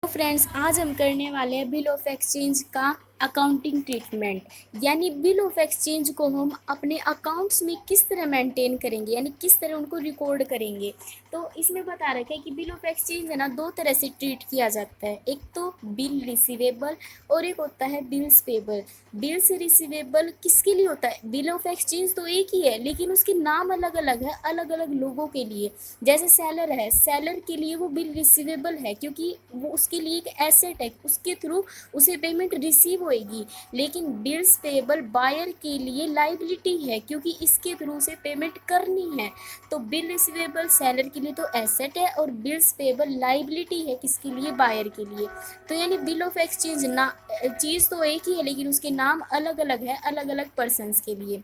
तो फ्रेंड्स, आज हम करने वाले हैं बिल ऑफ एक्सचेंज का अकाउंटिंग ट्रीटमेंट। यानी बिल ऑफ एक्सचेंज को हम अपने अकाउंट्स में किस तरह मेंटेन करेंगे, यानी किस तरह उनको रिकॉर्ड करेंगे। तो इसमें बता रखा है कि बिल ऑफ एक्सचेंज है ना, दो तरह से ट्रीट किया जाता है। एक तो बिल रिसीवेबल और एक होता है बिल्स पेबल। बिल्स रिसीवेबल किसके लिए होता है? बिल ऑफ एक्सचेंज तो एक ही है, लेकिन उसके नाम अलग अलग है, अलग अलग लोगों के लिए। जैसे सेलर है, सेलर के लिए वो बिल रिसीवेबल है क्योंकि वो उसके लिए एक एसेट है, उसके थ्रू उसे पेमेंट रिसीव होएगी। लेकिन बिल्स पेबल बायर के लिए लाइबिलिटी है क्योंकि इसके थ्रू से पेमेंट करनी है। तो बिल रिसीवेबल सेलर के लिए तो एसेट है और बिल्स पेबल लाइबिलिटी है किसके लिए? बायर के लिए। तो यानी बिल ऑफ एक्सचेंज ना, चीज़ तो एक ही है लेकिन उसके नाम अलग अलग है, अलग अलग पर्सनस के लिए।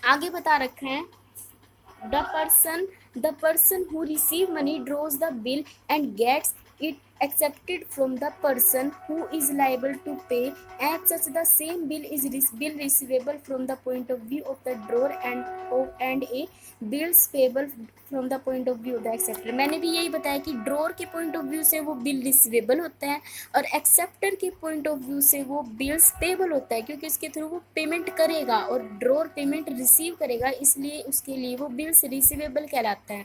आगे बता रखे हैं, the person who receive money draws the bill and gets it accepted from the person who is liable to pay. As such, the same bill is bill receivable from the point of view of the drawer and a bills payable from the point of view of the acceptor. मैंने भी यही बताया कि drawer के point of view से वो bill receivable होता है और एक्सेप्टर के पॉइंट ऑफ व्यू से वो बिल्स पेबल होता है क्योंकि इसके थ्रू वो पेमेंट करेगा और ड्रॉर पेमेंट रिसीव करेगा, इसलिए उसके लिए वो बिल्स रिसीवेबल कहलाता है।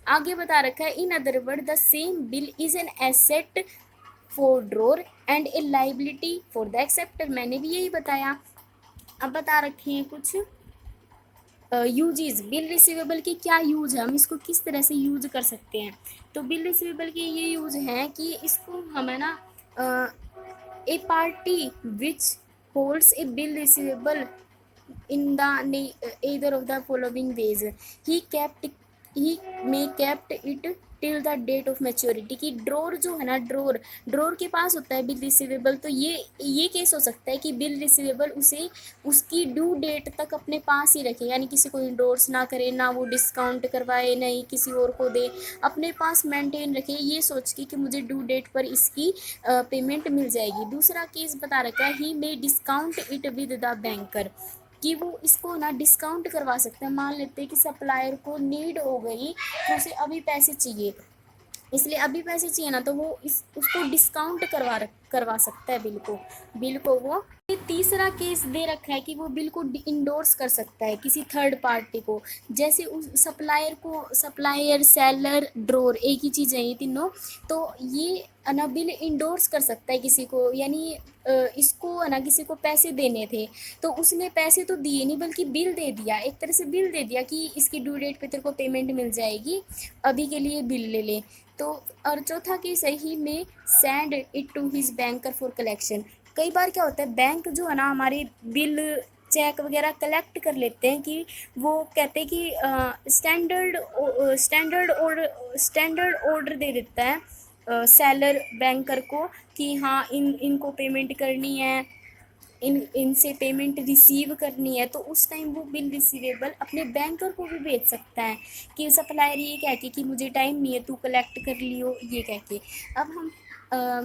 आगे बता रखा है, in other word the same bill is an asset for drawer and a liability for the acceptor. मैंने भी यही बताया। अब बता रखे हैं कुछ यूजेस, बिल रिसीवेबल के क्या यूज है, हम इसको किस तरह से यूज कर सकते हैं। तो बिल रिसीवेबल के ये यूज हैं कि इसको हम है ना, a party which holds a bill receivable in the either of the following ways. he kept he may kept it till the date of maturity। की ड्रॉर जो है ना, ड्रॉर के पास होता है बिल रिसीवेबल। तो ये केस हो सकता है कि बिल रिसीवेबल उसे उसकी ड्यू डेट तक अपने पास ही रखे, यानी किसी को इंडोर्स ना करे, ना वो डिस्काउंट करवाए, ना ही किसी और को दे, अपने पास मेंटेन रखे ये सोच के कि मुझे ड्यू डेट पर इसकी पेमेंट मिल जाएगी। दूसरा केस बता रखा है, he may discount it with the banker, कि वो इसको ना डिस्काउंट करवा सकते हैं। मान लेते हैं कि सप्लायर को नीड हो गई तो उसे अभी पैसे चाहिए, इसलिए अभी पैसे चाहिए ना, तो वो उसको डिस्काउंट करवा सकता है बिल को वो। तीसरा केस दे रखा है कि वो बिल को इंडोर्स कर सकता है किसी थर्ड पार्टी को। जैसे उस सप्लायर सेलर ड्रॉर एक ही चीज़ है ये तीनों। तो ये ना बिल इंडोर्स कर सकता है किसी को, यानी इसको है ना किसी को पैसे देने थे तो उसने पैसे तो दिए नहीं बल्कि बिल दे दिया, एक तरह से बिल दे दिया कि इसकी ड्यू डेट पे तेरे को पेमेंट मिल जाएगी, अभी के लिए बिल ले ले। तो और चौथा केस है, ही में send it to his banker for collection. कई बार क्या होता है, बैंक जो है ना हमारे बिल चेक वगैरह कलेक्ट कर लेते हैं कि वो कहते हैं कि स्टैंडर्ड ऑर्डर दे देता है सेलर बैंकर को कि हाँ इनको पेमेंट करनी है, इनसे पेमेंट रिसीव करनी है। तो उस टाइम वो बिल रिसीवेबल अपने बैंकर को भी भेज सकता है कि सप्लायर ये कह के कि मुझे टाइम नहीं है, तू कलेक्ट कर लियो ये कह के। अब हम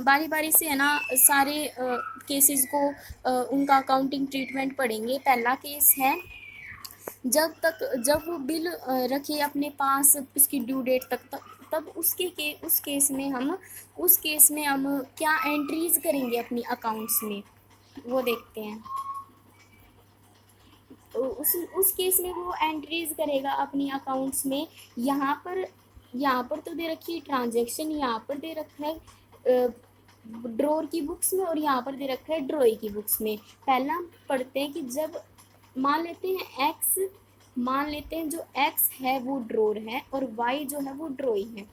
बारी बारी से है ना सारे केसेस को उनका अकाउंटिंग ट्रीटमेंट पढ़ेंगे। पहला केस है, जब वो बिल रखे अपने पास उसकी ड्यू डेट तक तब उस केस में हम क्या एंट्रीज करेंगे अपनी अकाउंट्स में, वो देखते हैं। तो उस केस में वो एंट्रीज करेगा अपनी अकाउंट्स में। यहाँ पर तो दे रखी है ट्रांजैक्शन, यहाँ पर दे रखा है ड्रॉर की बुक्स में और यहाँ पर दे रखा है ड्रॉई की बुक्स में। पहला हम पढ़ते हैं कि जब मान लेते हैं जो एक्स है वो ड्रॉर है और वाई जो है वो ड्रॉई है।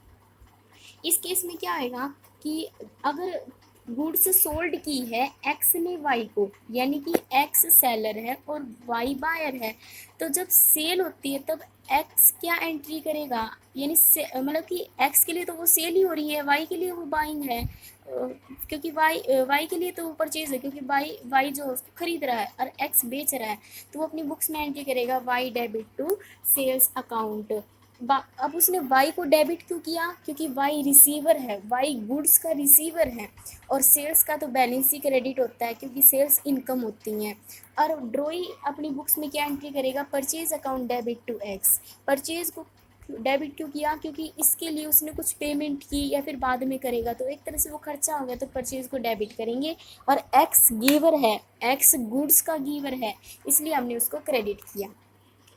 इस केस में क्या आएगा कि अगर गुड्स सोल्ड की है एक्स ने वाई को, यानी कि एक्स सेलर है और वाई बायर है, तो जब सेल होती है तब एक्स क्या एंट्री करेगा, यानी मतलब कि एक्स के लिए तो वो सेल ही हो रही है, वाई के लिए वो बाइंग है, क्योंकि वाई के लिए तो वो परचेज है क्योंकि वाई जो उसको खरीद रहा है और एक्स बेच रहा है। तो वो अपनी बुक्स में एंट्री करेगा Y debit to sales account. अब उसने वाई को डेबिट क्यों किया? क्योंकि वाई रिसीवर है, वाई गुड्स का रिसीवर है और सेल्स का तो बैलेंस ही क्रेडिट होता है क्योंकि सेल्स इनकम होती हैं। और ड्रॉई अपनी बुक्स में क्या एंट्री करेगा? Purchase account debit to X. Purchase को डेबिट क्यों किया, क्योंकि इसके लिए उसने कुछ पेमेंट की या फिर बाद में करेगा, तो एक तरह से वो खर्चा हो गया, तो परचेज को डेबिट करेंगे। और एक्स गिवर है, एक्स गुड्स का गिवर है, इसलिए हमने उसको क्रेडिट किया।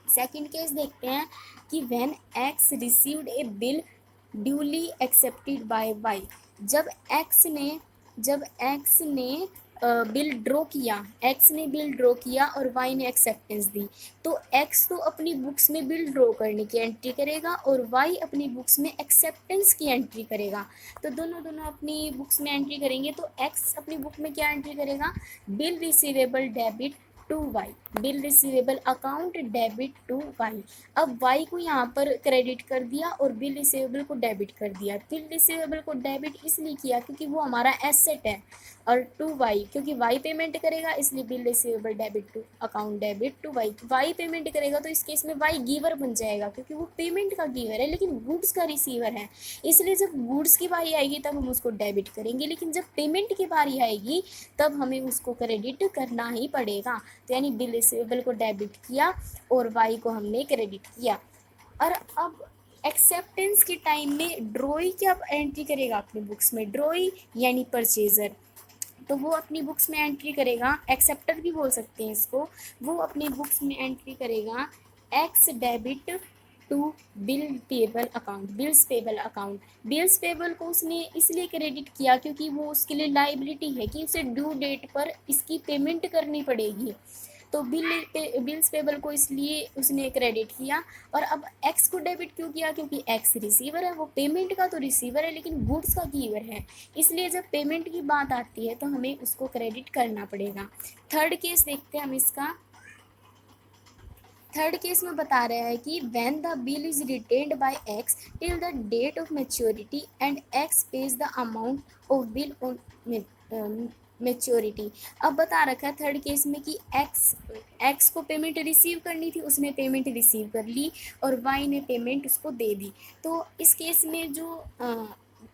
सेकंड केस देखते हैं कि when X received a bill duly accepted by Y. जब एक्स ने बिल ड्रॉ किया, एक्स ने बिल ड्रॉ किया और वाई ने एक्सेप्टेंस दी, तो एक्स तो अपनी बुक्स में बिल ड्रॉ करने की एंट्री करेगा और वाई अपनी बुक्स में एक्सेप्टेंस की एंट्री करेगा। तो दोनों अपनी बुक्स में एंट्री करेंगे, तो एक्स अपनी बुक में क्या एंट्री करेगा, bill receivable debit to Y, bill receivable account debit to Y. अब वाई को यहाँ पर क्रेडिट कर दिया और बिल रिसीवेबल को डेबिट कर दिया। बिल रिसीवेबल को डेबिट इसलिए किया क्योंकि वो हमारा एसेट है, और टू वाई क्योंकि वाई पेमेंट करेगा, इसलिए bill receivable debit to account debit to Y. Y payment करेगा तो इस केस में वाई गिवर बन जाएगा क्योंकि वो पेमेंट का गिवर है लेकिन गुड्स का रिसीवर है, इसलिए जब गुड्स की बारी आएगी तब हम उसको डेबिट करेंगे, लेकिन जब पेमेंट की बारी आएगी तब हमें उसको क्रेडिट करना ही पड़ेगा। तो यानी बिल रिसीवेबल को डेबिट किया और वाई को हमने क्रेडिट किया। और अब एक्सेप्टेंस के टाइम में ड्रॉई क्या एंट्री करेगा अपनी बुक्स में, ड्रॉई यानी परचेजर, तो वो अपनी बुक्स में एंट्री करेगा, एक्सेप्टर भी बोल सकते हैं इसको, वो अपनी बुक्स में एंट्री करेगा X debit to bill payable account, bills payable account. Bills payable को उसने इसलिए क्रेडिट किया क्योंकि वो उसके लिए लाइबिलिटी है कि उसे ड्यू डेट पर इसकी पेमेंट करनी पड़ेगी, तो बिल्स पेबल को इसलिए उसने क्रेडिट किया। और अब एक्स को डेबिट क्यों किया, क्योंकि एक्स रिसीवर है, वो पेमेंट का तो रिसीवर है लेकिन गुड्स का गिवर है, इसलिए जब पेमेंट की बात आती है तो हमें उसको क्रेडिट करना पड़ेगा। थर्ड केस देखते हैं हम इसका। थर्ड केस में बता रहा है कि when the bill is retained by X till the date of maturity and X pays the amount of bill on maturity. अब बता रखा है थर्ड केस में कि एक्स को पेमेंट रिसीव करनी थी, उसने पेमेंट रिसीव कर ली और वाई ने पेमेंट उसको दे दी। तो इस केस में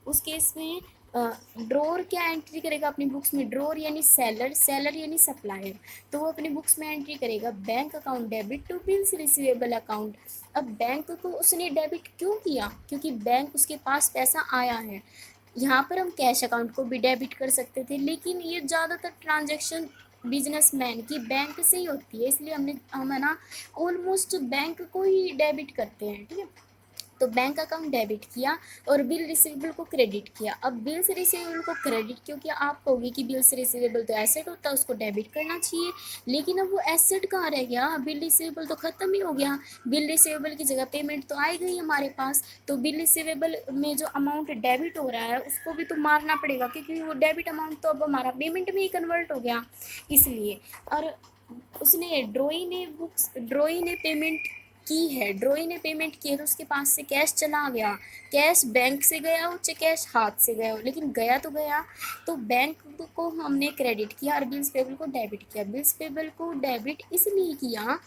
उस केस में ड्रॉर क्या एंट्री करेगा अपनी बुक्स में, ड्रॉर यानी सेलर, सेलर यानी सप्लायर, तो वो अपनी बुक्स में एंट्री करेगा bank account debit to bills receivable account. अब बैंक को उसने डेबिट क्यों किया, क्योंकि बैंक उसके पास पैसा आया है। यहाँ पर हम कैश अकाउंट को भी डेबिट कर सकते थे, लेकिन ये ज़्यादातर ट्रांजैक्शन बिजनेसमैन की बैंक से ही होती है, इसलिए हम है ना ऑलमोस्ट बैंक को ही डेबिट करते हैं, ठीक है। तो बैंक अकाउंट डेबिट किया और बिल रिसीवेबल को क्रेडिट किया। अब बिल्स रिसीवेबल को क्रेडिट क्यों किया, आप कहोगे कि बिल्स रिसीवेबल तो एसेट होता है, उसको डेबिट करना चाहिए, लेकिन अब वो एसेट कहाँ रह गया, बिल रिसीवेबल तो ख़त्म ही हो गया। बिल रिसीवेबल की जगह पेमेंट तो आई गई हमारे पास, तो बिल रिसीवेबल में जो अमाउंट डेबिट हो रहा है उसको भी तो मारना पड़ेगा क्योंकि वो डेबिट अमाउंट तो अब हमारा पेमेंट में ही कन्वर्ट हो गया, इसलिए। और उसने ड्रॉई ने पेमेंट की है, ड्रॉई ने पेमेंट की है तो उसके पास से कैश चला गया, कैश बैंक से गया हो चाहे कैश हाथ से गया हो, लेकिन गया तो गया। तो बैंक को हमने क्रेडिट किया और बिल्स पेबल को डेबिट किया। बिल्स पेबल को डेबिट इसलिए किया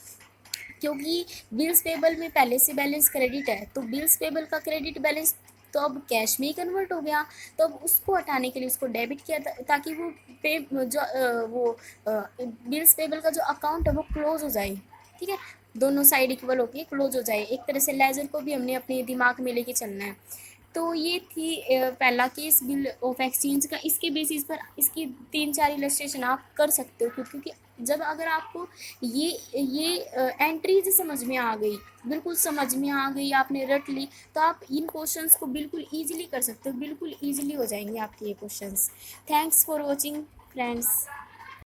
क्योंकि बिल्स पेबल में पहले से बैलेंस क्रेडिट है, तो बिल्स पेबल का क्रेडिट बैलेंस तो अब कैश में ही कन्वर्ट हो गया, तो अब उसको हटाने के लिए उसको डेबिट किया ताकि वो बिल्स पेबल का जो अकाउंट है वो क्लोज हो जाए, ठीक है, दोनों साइड इक्वल होके क्लोज हो जाए। एक तरह से लेजर को भी हमने अपने दिमाग में लेके चलना है। तो ये थी पहला केस बिल ऑफ एक्सचेंज का। इसके बेसिस पर इसकी 3-4 इलस्ट्रेशन आप कर सकते हो, क्योंकि जब अगर आपको ये एंट्रीज समझ में आ गई, बिल्कुल समझ में आ गई, आपने रट ली, तो आप इन क्वेश्चंस को बिल्कुल ईजिली कर सकते हो, बिल्कुल ईजिली हो जाएंगे आपके ये questions. Thanks for watching friends.